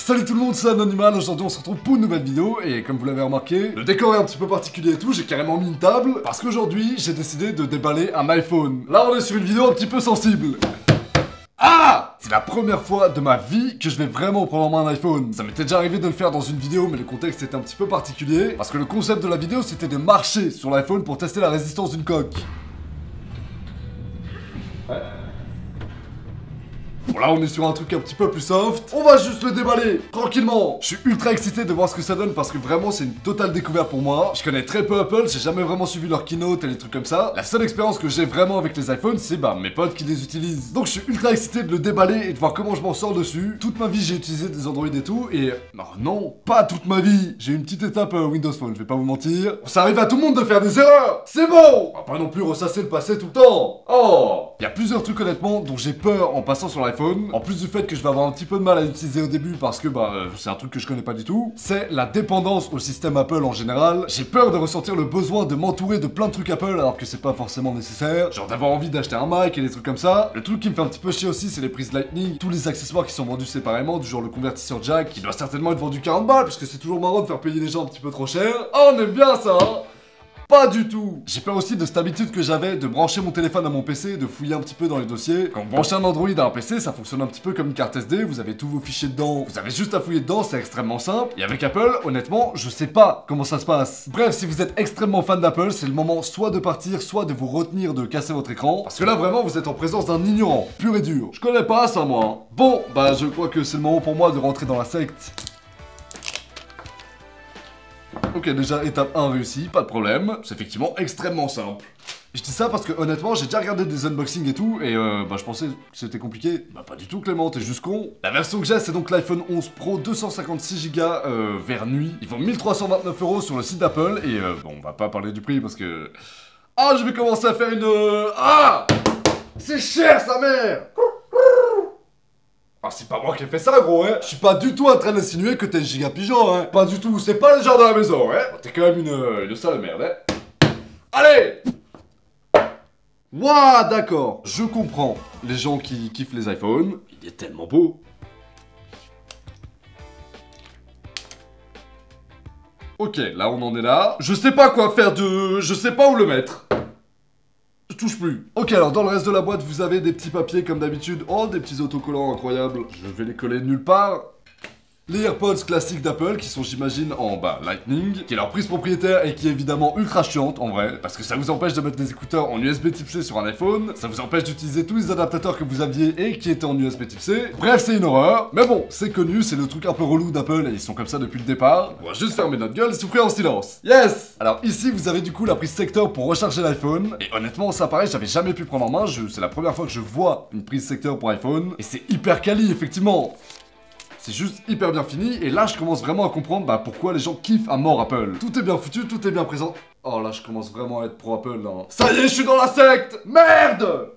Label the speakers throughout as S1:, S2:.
S1: Salut tout le monde, c'est Anonymal, aujourd'hui on se retrouve pour une nouvelle vidéo et comme vous l'avez remarqué, le décor est un petit peu particulier et tout, j'ai carrément mis une table parce qu'aujourd'hui j'ai décidé de déballer un iPhone. Là on est sur une vidéo un petit peu sensible. Ah! C'est la première fois de ma vie que je vais vraiment prendre en main un iPhone. Ça m'était déjà arrivé de le faire dans une vidéo, mais le contexte était un petit peu particulier parce que le concept de la vidéo c'était de marcher sur l'iPhone pour tester la résistance d'une coque. Ouais. Bon là on est sur un truc un petit peu plus soft. On va juste le déballer, tranquillement. Je suis ultra excité de voir ce que ça donne parce que vraiment c'est une totale découverte pour moi. Je connais très peu Apple, j'ai jamais vraiment suivi leur keynote et les trucs comme ça. La seule expérience que j'ai vraiment avec les iPhones c'est mes potes qui les utilisent. Donc je suis ultra excité de le déballer et de voir comment je m'en sors dessus. Toute ma vie j'ai utilisé des Android et tout et... non, pas toute ma vie. J'ai eu une petite étape Windows Phone, je vais pas vous mentir. Ça arrive à tout le monde de faire des erreurs. C'est bon. On va pas non plus ressasser le passé tout le temps. Oh. Il y a plusieurs trucs honnêtement dont j'ai peur en passant sur l'iPhone. En plus du fait que je vais avoir un petit peu de mal à l'utiliser au début parce que c'est un truc que je connais pas du tout. C'est la dépendance au système Apple en général. J'ai peur de ressentir le besoin de m'entourer de plein de trucs Apple alors que c'est pas forcément nécessaire. Genre d'avoir envie d'acheter un Mac et des trucs comme ça. Le truc qui me fait un petit peu chier aussi c'est les prises Lightning. Tous les accessoires qui sont vendus séparément, du genre le convertisseur jack qui doit certainement être vendu 40 balles parce que c'est toujours marrant de faire payer les gens un petit peu trop cher. Oh on aime bien ça hein. Pas du tout. J'ai peur aussi de cette habitude que j'avais de brancher mon téléphone à mon PC, de fouiller un petit peu dans les dossiers. Quand vous branchez un Android à un PC, ça fonctionne un petit peu comme une carte SD, vous avez tous vos fichiers dedans, vous avez juste à fouiller dedans, c'est extrêmement simple. Et avec Apple, honnêtement, je sais pas comment ça se passe. Bref, si vous êtes extrêmement fan d'Apple, c'est le moment soit de partir, soit de vous retenir de casser votre écran. Parce que là, vraiment, vous êtes en présence d'un ignorant, pur et dur. Je connais pas ça, moi. Hein. Bon, je crois que c'est le moment pour moi de rentrer dans la secte. Ok, déjà, étape 1 réussie, pas de problème. C'est effectivement extrêmement simple. Je dis ça parce que honnêtement, j'ai déjà regardé des unboxings et tout, et je pensais que c'était compliqué. Pas du tout Clément, t'es juste con. La version que j'ai, c'est donc l'iPhone 11 Pro 256 Go vers nuit. Ils vont 1329 € sur le site d'Apple, et on va pas parler du prix parce que... Ah, je vais commencer à faire une... Ah! C'est cher, sa mère! Ah, c'est pas moi qui ai fait ça, gros, hein. Je suis pas du tout en train d'insinuer que t'es un giga pigeon, hein. Pas du tout, c'est pas le genre de la maison, hein. T'es quand même une sale merde, hein. Allez! Ouah, d'accord. Je comprends les gens qui kiffent les iPhones. Il est tellement beau. Ok, là on en est là. Je sais pas quoi faire de... Je sais pas où le mettre. Je touche plus. Ok, alors dans le reste de la boîte, vous avez des petits papiers comme d'habitude. Oh, des petits autocollants incroyables. Je vais les coller nulle part. Les AirPods classiques d'Apple qui sont j'imagine en Lightning, qui est leur prise propriétaire et qui est évidemment ultra chiante en vrai, parce que ça vous empêche de mettre des écouteurs en USB type C sur un iPhone, ça vous empêche d'utiliser tous les adaptateurs que vous aviez et qui étaient en USB type C, bref c'est une horreur, mais bon, c'est connu, c'est le truc un peu relou d'Apple et ils sont comme ça depuis le départ. On va juste fermer notre gueule et souffrir en silence. Yes! Alors ici vous avez du coup la prise secteur pour recharger l'iPhone, et honnêtement ça pareil j'avais jamais pu prendre en main, c'est la première fois que je vois une prise secteur pour iPhone, et c'est hyper quali effectivement. C'est juste hyper bien fini, et là je commence vraiment à comprendre pourquoi les gens kiffent à mort Apple. Tout est bien foutu, tout est bien présent. Oh là je commence vraiment à être pro Apple là. Ça y est, je suis dans la secte! Merde!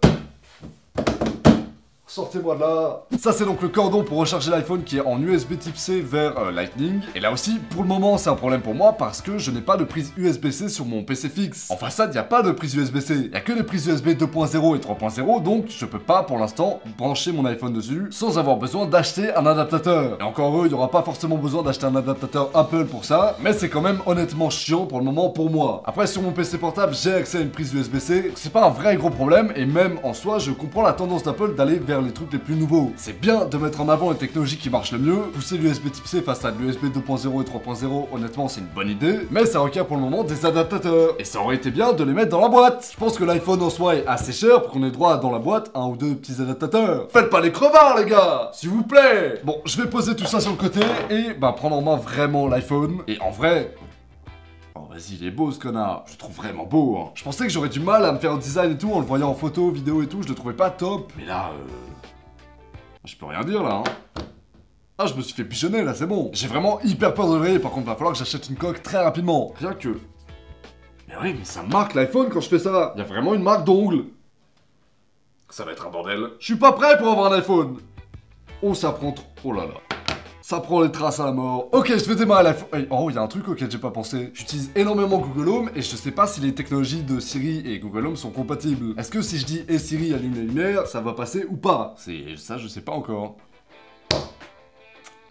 S1: Sortez-moi de là. Ça c'est donc le cordon pour recharger l'iPhone qui est en USB type C vers Lightning. Et là aussi, pour le moment, c'est un problème pour moi parce que je n'ai pas de prise USB-C sur mon PC fixe. En façade, il n'y a pas de prise USB-C. Il n'y a que des prises USB 2.0 et 3.0, donc je peux pas pour l'instant brancher mon iPhone dessus sans avoir besoin d'acheter un adaptateur. Et encore heureux, il n'y aura pas forcément besoin d'acheter un adaptateur Apple pour ça, mais c'est quand même honnêtement chiant pour le moment pour moi. Après, sur mon PC portable, j'ai accès à une prise USB-C. C'est pas un vrai gros problème, et même en soi, je comprends la tendance d'Apple d'aller vers les trucs les plus nouveaux. C'est bien de mettre en avant les technologies qui marchent le mieux. Pousser l'USB type C face à l'USB 2.0 et 3.0, honnêtement, c'est une bonne idée. Mais ça requiert pour le moment des adaptateurs. Et ça aurait été bien de les mettre dans la boîte. Je pense que l'iPhone en soi est assez cher pour qu'on ait droit dans la boîte un ou deux petits adaptateurs. Faites pas les crevards, les gars, s'il vous plaît. Bon, je vais poser tout ça sur le côté et prendre en main vraiment l'iPhone. Et en vrai... Oh vas-y, il est beau ce connard, je le trouve vraiment beau hein. Je pensais que j'aurais du mal à me faire un design et tout en le voyant en photo, vidéo et tout, je le trouvais pas top. Mais là, je peux rien dire là hein. Ah je me suis fait pigeonner là, c'est bon. J'ai vraiment hyper peur de le rayer, par contre va falloir que j'achète une coque très rapidement. Rien que... Mais oui, mais ça marque l'iPhone quand je fais ça. Il y a vraiment une marque d'ongle. Ça va être un bordel. Je suis pas prêt pour avoir un iPhone. Oh ça prend trop... Oh là là. Ça prend les traces à la mort. Ok, je vais démarrer l'iPhone. Oh, il y a un truc auquel j'ai pas pensé. J'utilise énormément Google Home et je sais pas si les technologies de Siri et Google Home sont compatibles. Est-ce que si je dis « Et Siri, allume les lumières », ça va passer ou pas? C'est ça, je sais pas encore.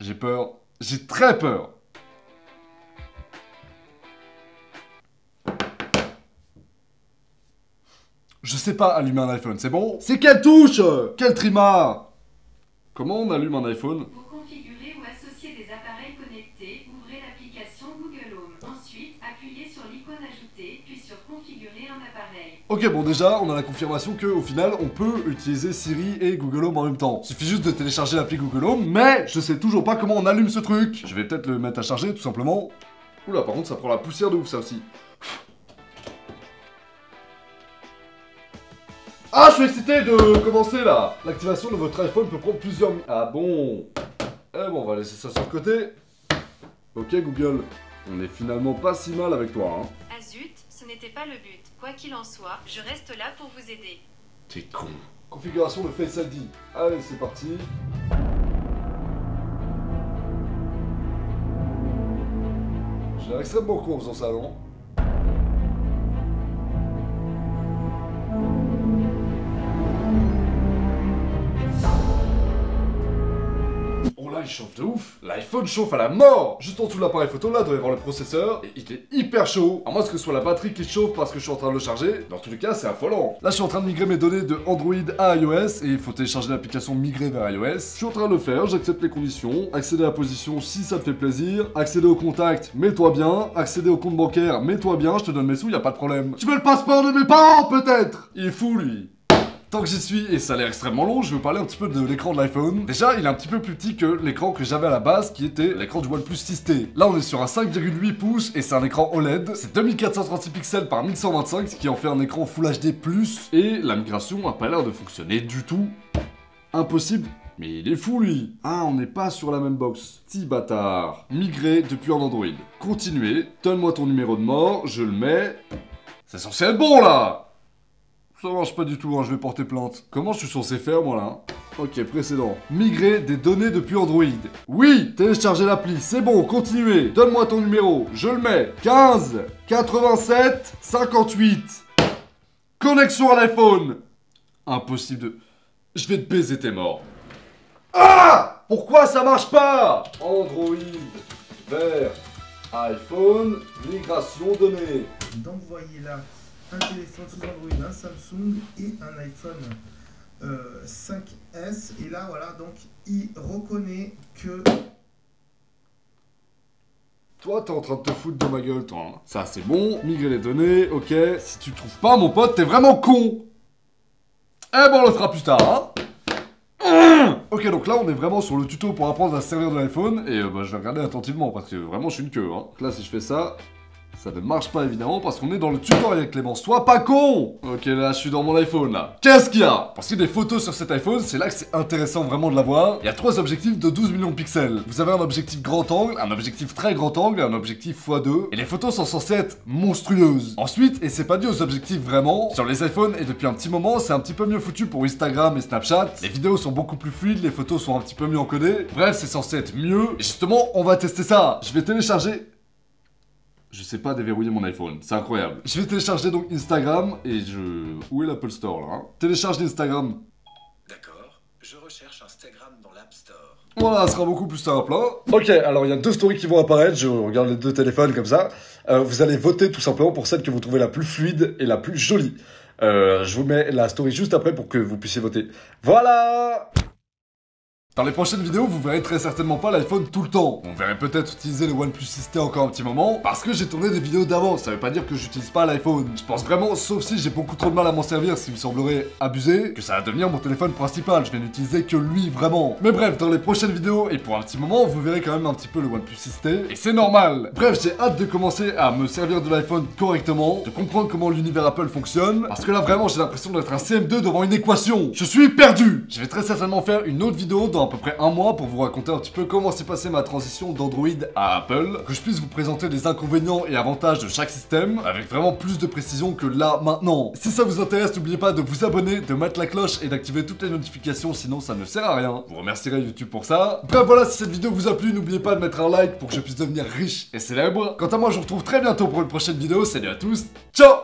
S1: J'ai peur. J'ai très peur. Je sais pas allumer un iPhone, c'est bon? C'est quelle touche? Quel trimar? Comment on allume un iPhone?
S2: Pour configurer ou associer des appareils connectés, ouvrez l'application Google Home. Ensuite, appuyez sur l'icône ajoutée, puis sur configurer un appareil.
S1: Ok, bon déjà, on a la confirmation que au final, on peut utiliser Siri et Google Home en même temps. Suffit juste de télécharger l'appli Google Home, mais je sais toujours pas comment on allume ce truc. Je vais peut-être le mettre à charger, tout simplement. Oula, par contre, ça prend la poussière de ouf, ça aussi. Ah, je suis excité de commencer là. L'activation de votre iPhone peut prendre plusieurs minutes. Ah bon. Eh bon, on va laisser ça sur le côté. Ok Google, on est finalement pas si mal avec toi, hein.
S2: Ah zut, ce n'était pas le but. Quoi qu'il en soit, je reste là pour vous aider.
S1: T'es con. Configuration de Face ID. Allez, c'est parti. J'ai l'air extrêmement con en faisant ça, non? Il chauffe de ouf. L'iPhone chauffe à la mort. Juste en dessous de l'appareil photo, là, doit y avoir le processeur. Et il est hyper chaud. À moins que ce soit la batterie qui chauffe parce que je suis en train de le charger. Dans tous les cas, c'est affolant. Là, je suis en train de migrer mes données de Android à iOS. Et il faut télécharger l'application migrer vers iOS. Je suis en train de le faire. J'accepte les conditions. Accéder à la position si ça te fait plaisir. Accéder au contact, mets-toi bien. Accéder au compte bancaire, mets-toi bien. Je te donne mes sous, y a pas de problème. Tu veux le passeport de mes parents, peut-être? Il est fou, lui. Tant que j'y suis, et ça a l'air extrêmement long, je vais parler un petit peu de l'écran de l'iPhone. Déjà, il est un petit peu plus petit que l'écran que j'avais à la base, qui était l'écran du OnePlus 6T. Là, on est sur un 5,8 pouces, et c'est un écran OLED. C'est 2436 pixels par 1125, ce qui en fait un écran Full HD+, et la migration a pas l'air de fonctionner du tout. Impossible. Mais il est fou, lui. Ah, on n'est pas sur la même box. Petit bâtard. Migrer depuis un Android. Continuer. Donne-moi ton numéro de mort, je le mets. C'est censé être bon, là. Ça marche pas du tout, hein, je vais porter plainte. Comment je suis censé faire, moi, là? Ok, précédent. Migrer des données depuis Android. Oui, télécharger l'appli, c'est bon, continuez. Donne-moi ton numéro, je le mets. 15 87 58. Connexion à l'iPhone. Impossible de... Je vais te baiser, t'es mort. Ah! Pourquoi ça marche pas? Android vers iPhone, migration données.
S3: Donc voyez là un téléphone sous Android, un Samsung et un iPhone 5S. Et là voilà, donc il reconnaît que...
S1: Toi, t'es en train de te foutre de ma gueule, toi. Hein. Ça, c'est bon. Migrer les données, ok. Si tu trouves pas, mon pote, t'es vraiment con. Eh ben, on le fera plus tard, hein. Ok, donc là, on est vraiment sur le tuto pour apprendre à se servir de l'iPhone. Et bah, je vais regarder attentivement, parce que vraiment, je suis une queue, hein. Donc là, si je fais ça... Ça ne marche pas évidemment parce qu'on est dans le tutoriel Clément. Sois pas con. Ok, là je suis dans mon iPhone là. Qu'est-ce qu'il y a? Parce qu'il y a des photos sur cet iPhone, c'est là que c'est intéressant vraiment de l'avoir. Il y a 3 objectifs de 12 millions de pixels. Vous avez un objectif grand angle, un objectif très grand angle et un objectif x2. Et les photos sont censées être monstrueuses. Ensuite, et c'est pas dû aux objectifs vraiment, sur les iPhones et depuis un petit moment, c'est un petit peu mieux foutu pour Instagram et Snapchat. Les vidéos sont beaucoup plus fluides, les photos sont un petit peu mieux encodées. Bref, c'est censé être mieux. Et justement, on va tester ça. Je vais télécharger... Je sais pas déverrouiller mon iPhone, c'est incroyable. Je vais télécharger donc Instagram et je... Où est l'Apple Store là, hein? Télécharge l'Instagram.
S4: D'accord, je recherche Instagram dans l'App Store.
S1: Voilà, ça sera beaucoup plus simple, hein. Ok, alors il y a 2 stories qui vont apparaître, je regarde les 2 téléphones comme ça. Vous allez voter tout simplement pour celle que vous trouvez la plus fluide et la plus jolie. Je vous mets la story juste après pour que vous puissiez voter. Voilà! Dans les prochaines vidéos, vous verrez très certainement pas l'iPhone tout le temps. On verrait peut-être utiliser le OnePlus 6T encore un petit moment, parce que j'ai tourné des vidéos d'avant, ça veut pas dire que j'utilise pas l'iPhone. Je pense vraiment, sauf si j'ai beaucoup trop de mal à m'en servir, ce qui me semblerait abusé, que ça va devenir mon téléphone principal, je vais n'utiliser que lui vraiment. Mais bref, dans les prochaines vidéos, et pour un petit moment, vous verrez quand même un petit peu le OnePlus 6T, et c'est normal. Bref, j'ai hâte de commencer à me servir de l'iPhone correctement, de comprendre comment l'univers Apple fonctionne, parce que là vraiment j'ai l'impression d'être un CM2 devant une équation. Je suis perdu. Je vais très certainement faire une autre vidéo dans à peu près un mois pour vous raconter un petit peu comment s'est passée ma transition d'Android à Apple, que je puisse vous présenter les inconvénients et avantages de chaque système, avec vraiment plus de précision que là maintenant. Si ça vous intéresse, n'oubliez pas de vous abonner, de mettre la cloche et d'activer toutes les notifications, sinon ça ne sert à rien. Je vous remercierai YouTube pour ça. Bref voilà, si cette vidéo vous a plu, n'oubliez pas de mettre un like pour que je puisse devenir riche et célèbre. Quant à moi, je vous retrouve très bientôt pour une prochaine vidéo. Salut à tous, ciao!